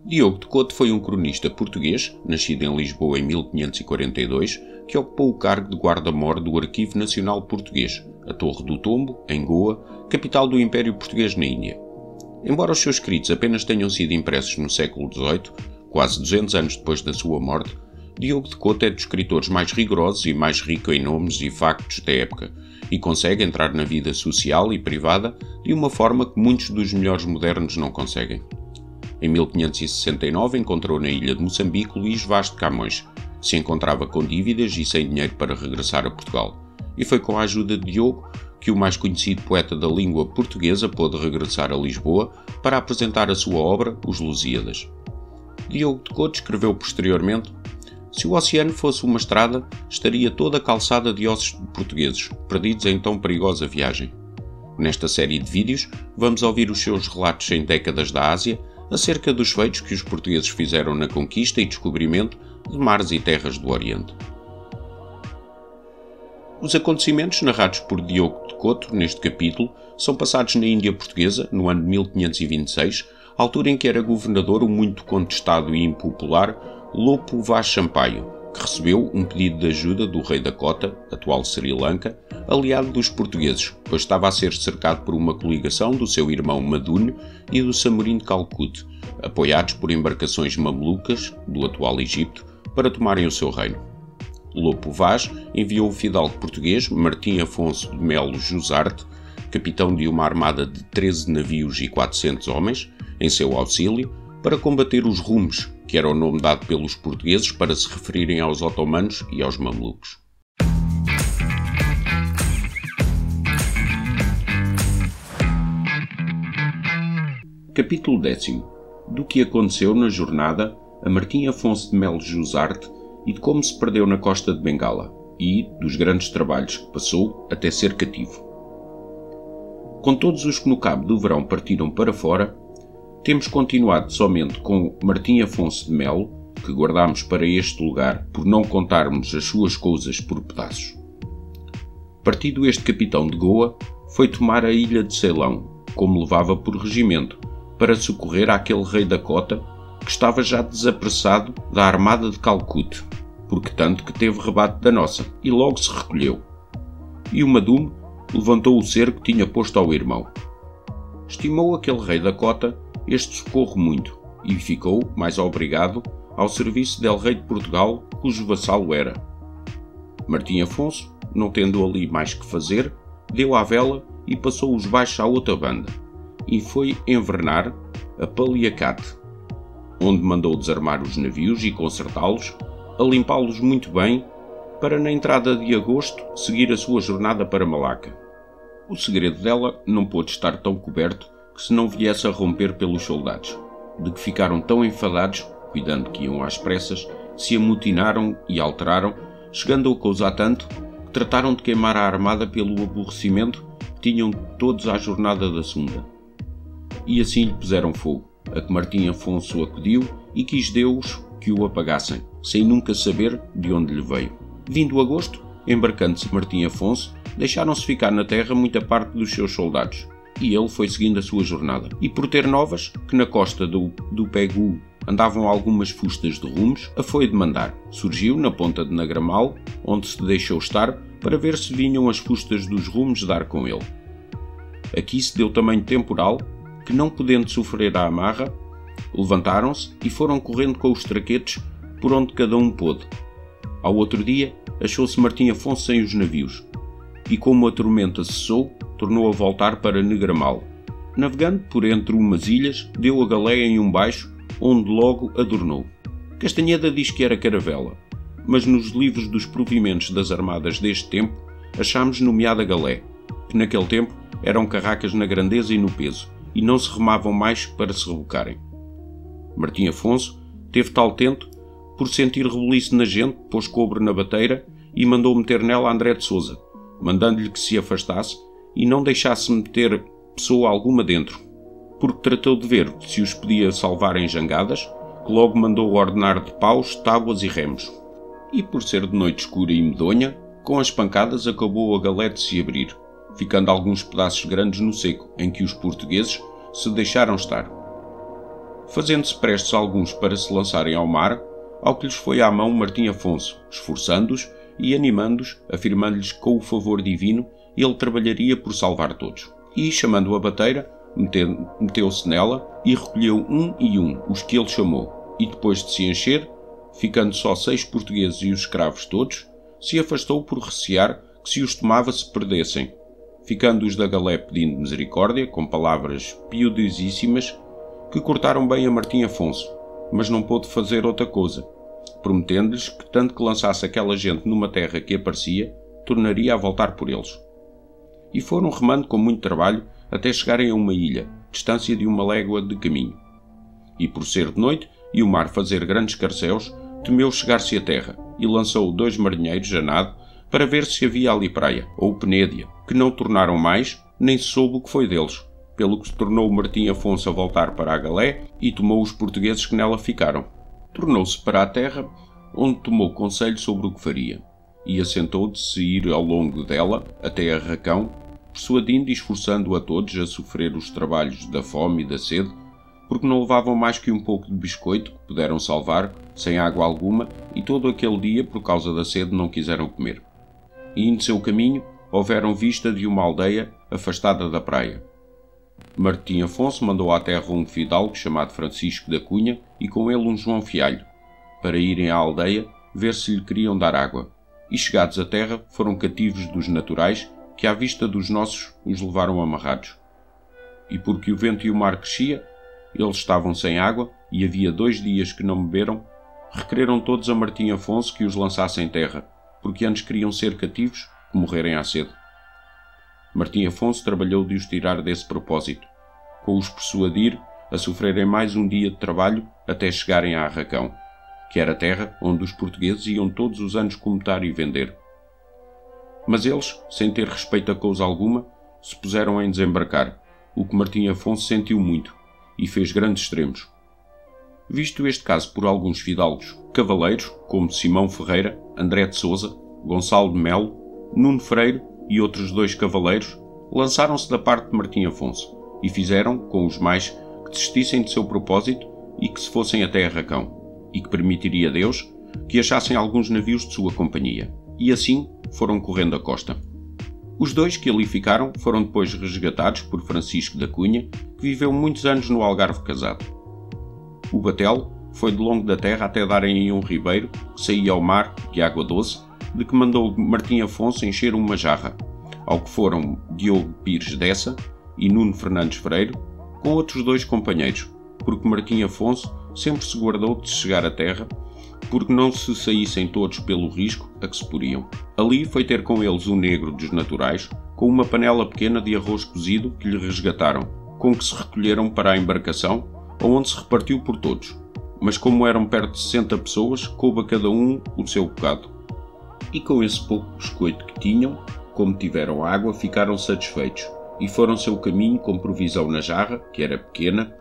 Diogo de Coto foi um cronista português, nascido em Lisboa em 1542, que ocupou o cargo de guarda-mor do Arquivo Nacional Português, a Torre do Tombo, em Goa, capital do Império Português na Índia. Embora os seus escritos apenas tenham sido impressos no século XVIII, quase 200 anos depois da sua morte, Diogo de Coto é dos escritores mais rigorosos e mais rico em nomes e factos da época, e consegue entrar na vida social e privada de uma forma que muitos dos melhores modernos não conseguem. Em 1569 encontrou na ilha de Moçambique Luís Vaz de Camões, que se encontrava com dívidas e sem dinheiro para regressar a Portugal, e foi com a ajuda de Diogo que o mais conhecido poeta da língua portuguesa pôde regressar a Lisboa para apresentar a sua obra Os Lusíadas. Diogo de Coto escreveu posteriormente: "Se o oceano fosse uma estrada, estaria toda calçada de ossos de portugueses, perdidos em tão perigosa viagem." Nesta série de vídeos, vamos ouvir os seus relatos em décadas da Ásia, acerca dos feitos que os portugueses fizeram na conquista e descobrimento de mares e terras do Oriente. Os acontecimentos narrados por Diogo de Coto neste capítulo são passados na Índia Portuguesa, no ano de 1526, altura em que era governador o muito contestado e impopular Lopo Vaz Sampaio, que recebeu um pedido de ajuda do rei da Cota, atual Sri Lanka, aliado dos portugueses, pois estava a ser cercado por uma coligação do seu irmão Madune e do Samorim de Calcute, apoiados por embarcações mamelucas do atual Egito para tomarem o seu reino. Lopo Vaz enviou o fidalgo português Martim Afonso de Melo Jusarte, capitão de uma armada de 13 navios e 400 homens, em seu auxílio, para combater os rumes, que era o nome dado pelos portugueses para se referirem aos otomanos e aos mamelucos. Capítulo 10. Do que aconteceu na jornada a Martim Afonso de Melo Jusarte e de como se perdeu na costa de Bengala, e dos grandes trabalhos que passou até ser cativo. Com todos os que no cabo do verão partiram para fora, temos continuado somente com Martim Afonso de Melo, que guardámos para este lugar por não contarmos as suas coisas por pedaços. Partido este capitão de Goa, foi tomar a ilha de Ceilão, como levava por regimento, para socorrer àquele rei da Cota, que estava já desapressado da armada de Calcute, porque tanto que teve rebate da nossa, e logo se recolheu. E o Madume levantou o cerco que tinha posto ao irmão. Estimou aquele rei da Cota este socorro muito, e ficou, mais obrigado, ao serviço del rei de Portugal, cujo vassalo era. Martim Afonso, não tendo ali mais que fazer, deu à vela e passou os baixos à outra banda, e foi envernar a Paliacate, onde mandou desarmar os navios e consertá-los, a limpá-los muito bem, para na entrada de agosto seguir a sua jornada para Malaca. O segredo dela não pôde estar tão coberto que se não viesse a romper pelos soldados, de que ficaram tão enfadados, cuidando que iam às pressas, se amotinaram e alteraram, chegando a causar tanto, que trataram de queimar a armada pelo aborrecimento que tinham todos à jornada da Sunda. E assim lhe puseram fogo, a que Martim Afonso acudiu e quis Deus que o apagassem, sem nunca saber de onde lhe veio. Vindo agosto, embarcando-se Martim Afonso, deixaram-se ficar na terra muita parte dos seus soldados, e ele foi seguindo a sua jornada. E por ter novas, que na costa do Pegu andavam algumas fustas de rumos, a foi demandar. Surgiu na ponta de Nagramal, onde se deixou estar, para ver se vinham as fustas dos rumos dar com ele. Aqui se deu tamanho temporal, que não podendo sofrer a amarra, levantaram-se e foram correndo com os traquetes por onde cada um pôde. Ao outro dia, achou-se Martim Afonso sem os navios, e como a tormenta cessou, tornou a voltar para Negramal. Navegando por entre umas ilhas, deu a galeia em um baixo, onde logo adornou. Castanheda diz que era caravela, mas nos livros dos provimentos das armadas deste tempo, achamos nomeada galé, que naquele tempo eram carracas na grandeza e no peso, e não se remavam mais para se rebocarem. Martim Afonso teve tal tento, por sentir rebuliço na gente, pôs cobre na bateira e mandou meter nela André de Sousa, mandando-lhe que se afastasse e não deixasse meter pessoa alguma dentro, porque tratou de ver se os podia salvar em jangadas, que logo mandou ordenar de paus, tábuas e remos. E por ser de noite escura e medonha, com as pancadas acabou a galé de se abrir, ficando alguns pedaços grandes no seco, em que os portugueses se deixaram estar. fazendo-se prestes alguns para se lançarem ao mar, ao que lhes foi à mão Martim Afonso, esforçando-os e animando-os, afirmando-lhes que com o favor divino ele trabalharia por salvar todos. E, chamando a bateira, meteu-se nela e recolheu um e um os que ele chamou, e depois de se encher, ficando só 6 portugueses e os escravos todos, se afastou por recear que se os tomava se perdessem, ficando os da galé pedindo misericórdia, com palavras piedosíssimas, que cortaram bem a Martim Afonso, mas não pôde fazer outra coisa, prometendo-lhes que tanto que lançasse aquela gente numa terra que aparecia, tornaria a voltar por eles. E foram remando com muito trabalho até chegarem a uma ilha, distância de 1 légua de caminho. E por ser de noite e o mar fazer grandes carcéus, temeu chegar-se à terra, e lançou 2 marinheiros a nado para ver se havia ali praia, ou penédia, que não tornaram mais, nem se soube o que foi deles, pelo que se tornou Martim Afonso a voltar para a galé e tomou os portugueses que nela ficaram. Tornou-se para a terra, onde tomou conselho sobre o que faria, e assentou de se ir ao longo dela, até a Racão, persuadindo e esforçando a todos a sofrer os trabalhos da fome e da sede, porque não levavam mais que um pouco de biscoito que puderam salvar, sem água alguma, e todo aquele dia, por causa da sede, não quiseram comer. E indo seu caminho, houveram vista de uma aldeia afastada da praia. Martim Afonso mandou à terra um fidalgo chamado Francisco da Cunha e com ele um João Fialho, para irem à aldeia ver se lhe queriam dar água. E chegados à terra, foram cativos dos naturais, que à vista dos nossos os levaram amarrados. E porque o vento e o mar crescia, eles estavam sem água e havia 2 dias que não beberam, requereram todos a Martim Afonso que os lançasse em terra, porque antes queriam ser cativos que morrerem à sede. Martim Afonso trabalhou de os tirar desse propósito, com os persuadir a sofrerem mais um dia de trabalho até chegarem a Arracão, que era a terra onde os portugueses iam todos os anos comutar e vender. Mas eles, sem ter respeito a cousa alguma, se puseram em desembarcar, o que Martim Afonso sentiu muito, e fez grandes extremos. Visto este caso por alguns fidalgos cavaleiros, como Simão Ferreira, André de Sousa, Gonçalo de Melo, Nuno Freire e outros 2 cavaleiros, lançaram-se da parte de Martim Afonso, e fizeram, com os mais, que desistissem de seu propósito e que se fossem até Arracão, e que permitiria Deus que achassem alguns navios de sua companhia, e assim foram correndo a costa. Os 2 que ali ficaram foram depois resgatados por Francisco da Cunha, que viveu muitos anos no Algarve casado. O batel foi de longo da terra até darem em um ribeiro que saía ao mar de água doce, de que mandou Martim Afonso encher uma jarra, ao que foram Diogo Pires Dessa e Nuno Fernandes Freire, com outros 2 companheiros, porque Martim Afonso sempre se guardou de chegar à terra, porque não se saíssem todos pelo risco a que se poriam. Ali foi ter com eles o negro dos naturais, com uma panela pequena de arroz cozido que lhe resgataram, com que se recolheram para a embarcação, onde se repartiu por todos. Mas como eram perto de 60 pessoas, coube a cada um o seu bocado. E com esse pouco biscoito que tinham, como tiveram água, ficaram satisfeitos, e foram seu caminho com provisão na jarra, que era pequena,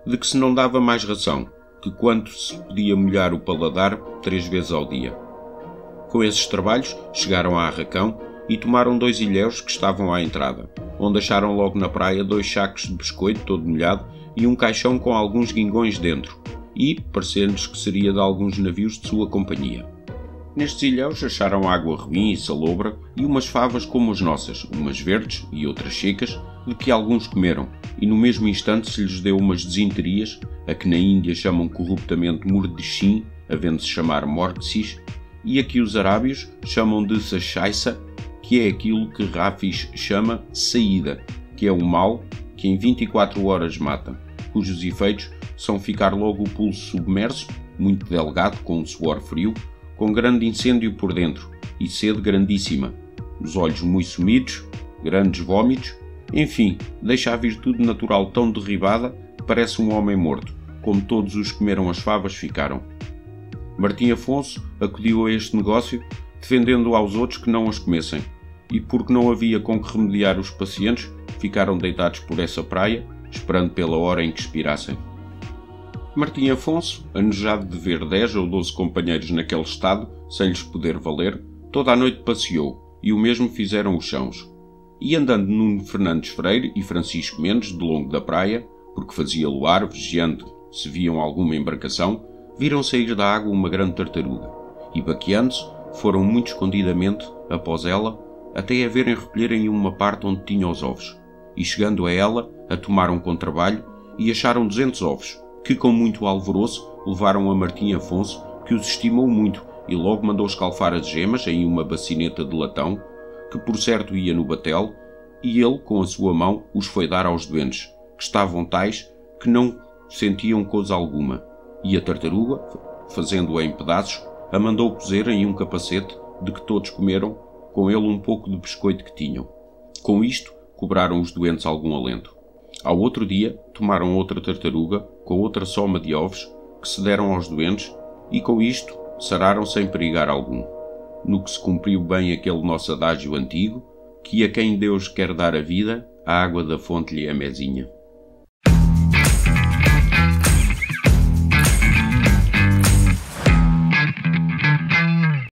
de que se não dava mais ração, que quanto se podia molhar o paladar 3 vezes ao dia. Com esses trabalhos, chegaram a Arracão e tomaram 2 ilhéus que estavam à entrada, onde acharam logo na praia 2 sacos de biscoito todo molhado e um caixão com alguns guingões dentro, e parecendo-lhes que seria de alguns navios de sua companhia. Nestes ilhéus acharam água ruim e salobra e umas favas como as nossas, umas verdes e outras secas, de que alguns comeram, e no mesmo instante se lhes deu umas desinterias, a que na Índia chamam corruptamente murdechim, havendo-se chamar morxis, e a que os arábios chamam de sachaissa, que é aquilo que Rafis chama saída, que é um mal que em 24 horas mata, cujos efeitos são ficar logo o pulso submerso, muito delgado com um suor frio, com grande incêndio por dentro e sede grandíssima, os olhos muito sumidos, grandes vômitos, enfim, deixa a virtude natural tão derribada que parece um homem morto, como todos os que comeram as favas ficaram. Martim Afonso acudiu a este negócio, defendendo aos outros que não as comessem, e porque não havia com que remediar os pacientes, ficaram deitados por essa praia, esperando pela hora em que expirassem. Martim Afonso, anojado de ver 10 ou 12 companheiros naquele estado, sem lhes poder valer, toda a noite passeou, e o mesmo fizeram os chãos. E andando Nuno Fernandes Freire e Francisco Mendes de longo da praia, porque fazia luar, vigiando se viam alguma embarcação, viram sair da água uma grande tartaruga, e baqueando-se, foram muito escondidamente após ela, até a verem recolherem uma parte onde tinha os ovos, e chegando a ela, a tomaram com trabalho, e acharam 200 ovos, que com muito alvoroço levaram a Martim Afonso, que os estimou muito, e logo mandou escalfar as gemas em uma bacineta de latão, que por certo ia no batel, e ele, com a sua mão, os foi dar aos doentes, que estavam tais que não sentiam coisa alguma, e a tartaruga, fazendo-a em pedaços, a mandou cozer em um capacete, de que todos comeram, com ele um pouco de biscoito que tinham. Com isto, cobraram os doentes algum alento. Ao outro dia, tomaram outra tartaruga, com outra soma de ovos, que se deram aos doentes, e com isto sararam sem perigar algum. No que se cumpriu bem aquele nosso adágio antigo, que a quem Deus quer dar a vida, a água da fonte lhe é mezinha.